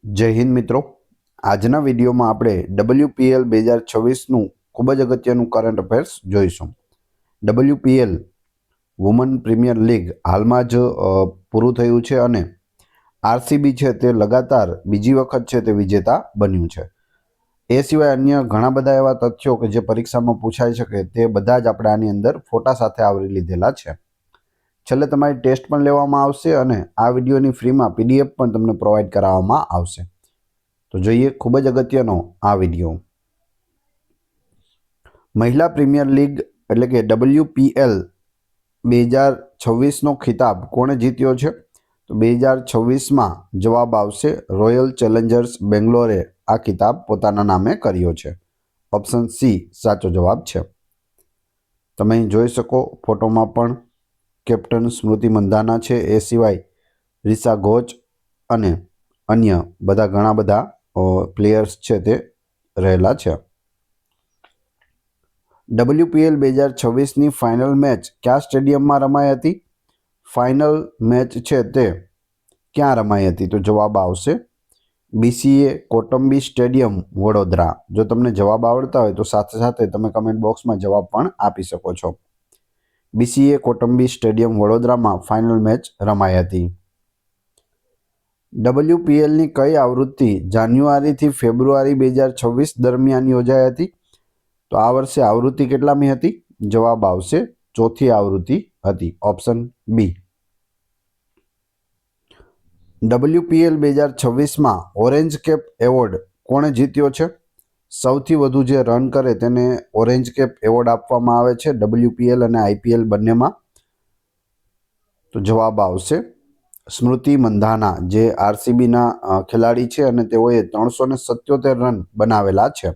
જય હિન્દ મિત્રો, આજના વિડીયોમાં આપણે WPL 2026નું ખૂબ જ અગત્યનું કરંટ અફેર્સ જોઈશું. WPL વુમન પ્રીમિયર લીગ હાલમાં જ પૂરું થયું છે અને RCB છે તે લગાતાર બીજી વખત છે તે વિજેતા બન્યું છે. એ સિવાય અન્ય ઘણા બધા એવા તથ્યો કે જે પરીક્ષામાં પૂછાઈ શકે તે બધા જ આપણે આની અંદર ફોટા સાથે આવરી લીધેલા છે. છેલ્લે તમારી ટેસ્ટ પણ લેવામાં આવશે અને આ વિડીયોની ફ્રીમાં PDF પણ તમને પ્રોવાઈડ કરાવવામાં આવશે. તો જોઈએ ખૂબ જ અગત્યનો આ વિડીયો. મહિલા પ્રીમિયર લીગ એટલે કે WPL 2026નો ખિતાબ કોણે જીત્યો છે? તો 2026માં જવાબ આવશે રોયલ ચેલેન્જર્સ બેંગ્લોરે આ ખિતાબ પોતાના નામે કર્યો છે. ઓપ્શન સી સાચો જવાબ છે. તમે અહીં જોઈ શકો ફોટોમાં પણ કેપ્ટન સ્મૃતિ મંધાના છે, એ સિવાય રિસા ઘોચ અને અન્ય બધા ઘણા બધા પ્લેયર્સ છે તે રહેલા છે. WPL 2026ની ફાઇનલ મેચ કયા સ્ટેડિયમમાં રમાઈ હતી? ફાઇનલ મેચ છે તે ક્યાં રમાઈ હતી? તો જવાબ આવશે BCA કોટંબી સ્ટેડિયમ વડોદરા. જો તમને જવાબ આવડતા હોય તો સાથે સાથે તમે કમેન્ટ બોક્સમાં જવાબ પણ આપી શકો છો. BCA કોટંબી સ્ટેડિયમ વડોદરામાં ફાઇનલ મેચ રમાઈ હતી. WPLની કઈ આવૃત્તિ જાન્યુઆરીથી ફેબ્રુઆરી 2026 દરમિયાન યોજાઈ હતી? તો આ વર્ષે આવૃત્તિ કેટલામી હતી? જવાબ આવશે ચોથી આવૃત્તિ હતી. Option B. WPL 2026માં ઓરેન્જ કેપ એવોર્ડ કોણે જીત્યો છે? સૌથી વધુ જે રન કરે તેને ઓરેન્જ કેપ એવોર્ડ આપવામાં આવે છે WPL અને IPL બંનેમાં. તો જવાબ આવશે સ્મૃતિ મંધાના, જે RCBના ખેલાડી છે અને તેઓએ 377 રન બનાવેલા છે.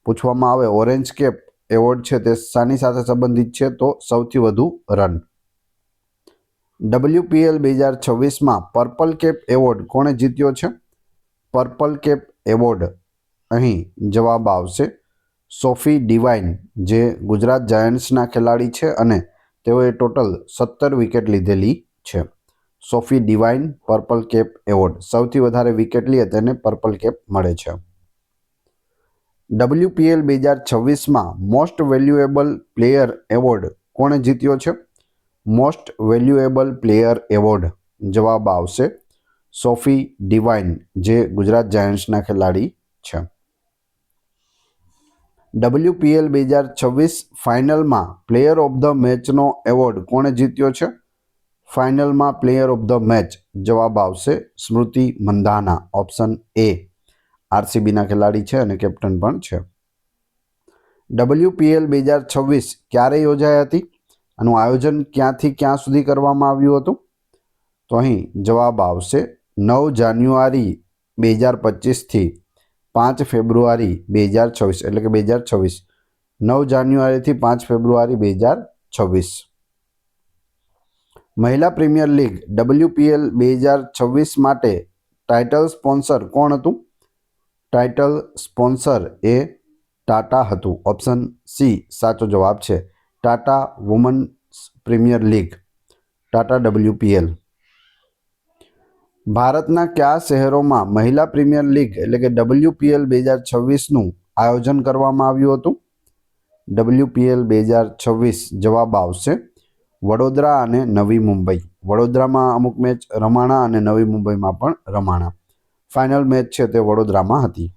પૂછવામાં આવે ઓરેન્જ કેપ એવોર્ડ છે તે શાની સાથે સંબંધિત છે? તો સૌથી વધુ રન. WPL 2026માં પર્પલ કેપ એવોર્ડ કોણે જીત્યો છે? પર્પલ કેપ એવોર્ડ અહીં જવાબ આવશે સોફી ડિવાઇન, જે ગુજરાત જાયન્ટ્સના ખેલાડી છે અને તેઓએ ટોટલ 17 વિકેટ લીધેલી છે. Sophie Devine purple cap award, સૌથી વધારે વિકેટ લે તેને પર્પલ કેપ મળે છે. WPL 2026માં મોસ્ટ વેલ્યુએબલ પ્લેયર એવોર્ડ કોણે જીત્યો છે? મોસ્ટ વેલ્યુએબલ પ્લેયર એવોર્ડ જવાબ આવશે સોફી ડિવાઇન, જે ગુજરાત જાયન્ટ્સના ખેલાડી છે. WPL 2026 ફાઇનલમાં પ્લેયર ઓફ ધ મેચનો એવોર્ડ કોણે જીત્યો છે? ફાઇનલમાં પ્લેયર ઓફ ધ મેચ જવાબ આવશે સ્મૃતિ મંધાના. Option A. RCBના ખેલાડી છે અને કેપ્ટન પણ છે. WPL 2026 ક્યારે યોજાઈ હતી? આનું આયોજન ક્યાંથી ક્યાં સુધી કરવામાં આવ્યું હતું? તો અહીં જવાબ આવશે 9 જાન્યુઆરી 2025થી 5 ફેબ્રુઆરી 2026, એટલે કે 2026 9 જાન્યુઆરીથી 5 ફેબ્રુઆરી 2026. મહિલા પ્રીમિયર લીગ WPL 2026 માટે ટાઇટલ સ્પોન્સર કોણ હતું? ટાઇટલ સ્પોન્સર એ ટાટા હતું. ઓપ્શન સી સાચો જવાબ છે. Tata women's premier league, Tata WPL. ભારતના કયા શહેરોમાં મહિલા પ્રીમિયર લીગ એટલે કે WPL 2026નું આયોજન કરવામાં આવ્યું હતું? WPL 2026 જવાબ આવશે વડોદરા અને નવી મુંબઈ. વડોદરામાં અમુક મેચ રમાણા અને નવી મુંબઈમાં પણ રમાણા. ફાઇનલ મેચ છે તે વડોદરામાં હતી.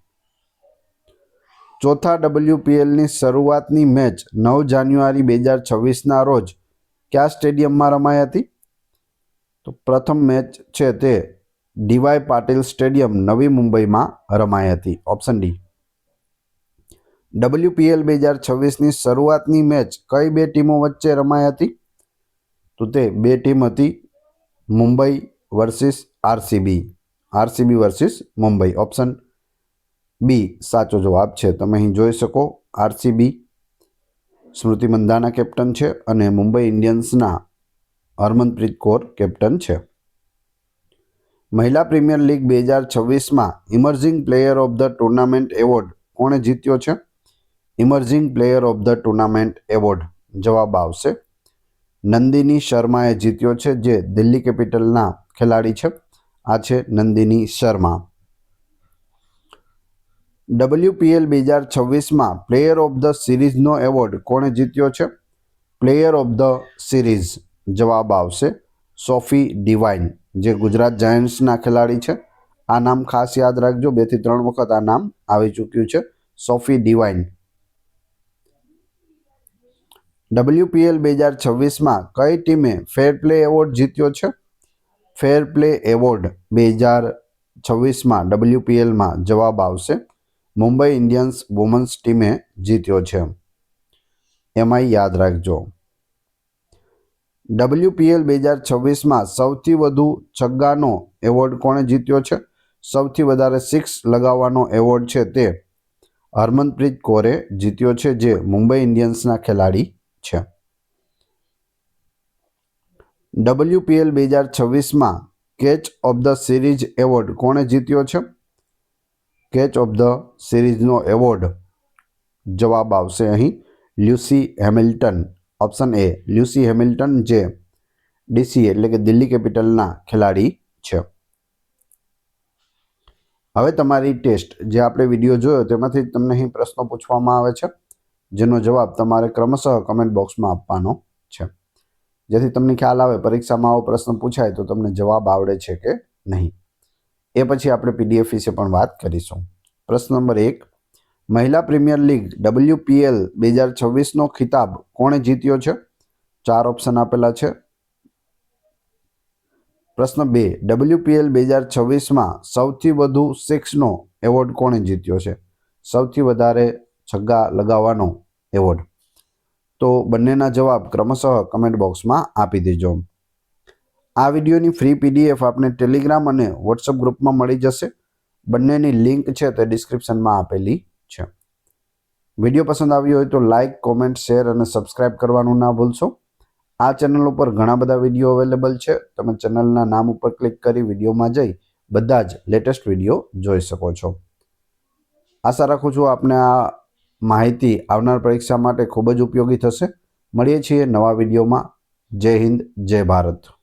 ચોથા WPLની શરૂઆતની મેચ 9 જાન્યુઆરી 2026ના રોજ કયા સ્ટેડિયમમાં રમાઈ હતી? તો પ્રથમ મેચ છે તે DY પાટીલ સ્ટેડિયમ નવી મુંબઈમાં રમાઈ હતી. Option D. WPL 2026ની શરૂઆતની મેચ કઈ બે ટીમો વચ્ચે રમાઈ હતી? તો તે બે ટીમ હતી Mumbai versus RCB. RCB versus Mumbai. Option B સાચો જવાબ છે. તમે અહીં જોઈ શકો RCB સ્મૃતિ મંધાના કેપ્ટન છે અને મુંબઈ ઇન્ડિયન્સના હરમનપ્રીત કૌર કેપ્ટન છે. મહિલા પ્રીમિયર લીગ 2026માં emerging player of the tournament award કોણે જીત્યો છે? Emerging player of the tournament award જવાબ આવશે નંદિની શર્માએ જીત્યો છે, જે દિલ્હી કેપિટલના ખેલાડી છે. આ છે નંદિની શર્મા. WPL 2026માં પ્લેયર ઓફ ધ સિરીઝનો એવોર્ડ કોણે જીત્યો છે? પ્લેયર ઓફ ધ સિરીઝ જવાબ આવશે સોફી ડિવાઇન, જે ગુજરાત જાયન્ટ્સના ખેલાડી છે. આ નામ ખાસ યાદ રાખજો, 2 થી 3 વખત આ નામ આવી ચૂક્યું છે, સોફી ડિવાઇન. WPL 2026માં કઈ ટીમે ફેર પ્લે એવોર્ડ જીત્યો છે? ફેર પ્લે એવોર્ડ 2026માં WPLમાં જવાબ આવશે મુંબઈ ઇન્ડિયન્સ વુમન્સ ટીમે જીત્યો છે. એમાંય યાદ રાખજો. WPL 2026માં સૌથી વધુ છગ્ગાનો એવોર્ડ કોણે જીત્યો છે? સૌથી વધારે 6 લગાવવાનો એવોર્ડ છે તે હરમનપ્રીત કૌરે જીત્યો છે, જે મુંબઈ ઇન્ડિયન્સના ખેલાડી છે. WPL 2026માં catch of the series award કોણે જીત્યો છે? કેચ ઓફ ધ સિરીઝનો એવોર્ડ જવાબ આવશે અહીં Lucy Hamilton. Option A Lucy Hamilton, જે ડીસી એટલે કે દિલ્હી કેપિટલના ખેલાડી છે. હવે તમારી ટેસ્ટ, જે આપણે વિડીયો જોયો તેમાંથી તમને અહીં પ્રશ્નો પૂછવામાં આવે છે, જેનો જવાબ તમારે ક્રમશઃ કમેન્ટ બોક્સમાં આપવાનો છે, જેથી તમને ખ્યાલ આવે પરીક્ષામાં આવો પ્રશ્ન પૂછાય તો તમને જવાબ આવડે છે કે નહીં. એ પછી આપણે PDF વિશે પણ વાત કરીશું. પ્રશ્ન નંબર 1, મહિલા પ્રીમિયર લીગ WPL 2026નો ખિતાબ કોણે જીત્યો છે? 4 ઓપ્શન આપેલા છે. પ્રશ્ન 2, WPL 2026માં સૌથી વધુ 6નો એવોર્ડ કોણે જીત્યો છે? સૌથી વધારે છગ્ગા લગાવવાનો એવોર્ડ. તો બંનેના જવાબ ક્રમશઃ કમેન્ટ બોક્સમાં આપી દેજો. આ વિડીયોની ફ્રી PDF આપને ટેલિગ્રામ અને વોટ્સઅપ ગ્રુપમાં મળી જશે. બંનેની લિંક છે તે ડિસ્ક્રિપ્શનમાં આપેલી છે. વિડીયો પસંદ આવ્યો હોય તો લાઇક, કોમેન્ટ, શેર અને સબસ્ક્રાઇબ કરવાનું ના ભૂલશો. આ ચેનલ ઉપર ઘણા બધા વિડીયો અવેલેબલ છે. તમે ચેનલના નામ ઉપર ક્લિક કરી વિડીયોમાં જઈ બધા જ લેટેસ્ટ વિડીયો જોઈ શકો છો. આશા રાખું છું આપને આ માહિતી આવનાર પરીક્ષા માટે ખૂબ જ ઉપયોગી થશે. મળીએ છીએ નવા વિડીયોમાં. જય હિન્દ, જય ભારત.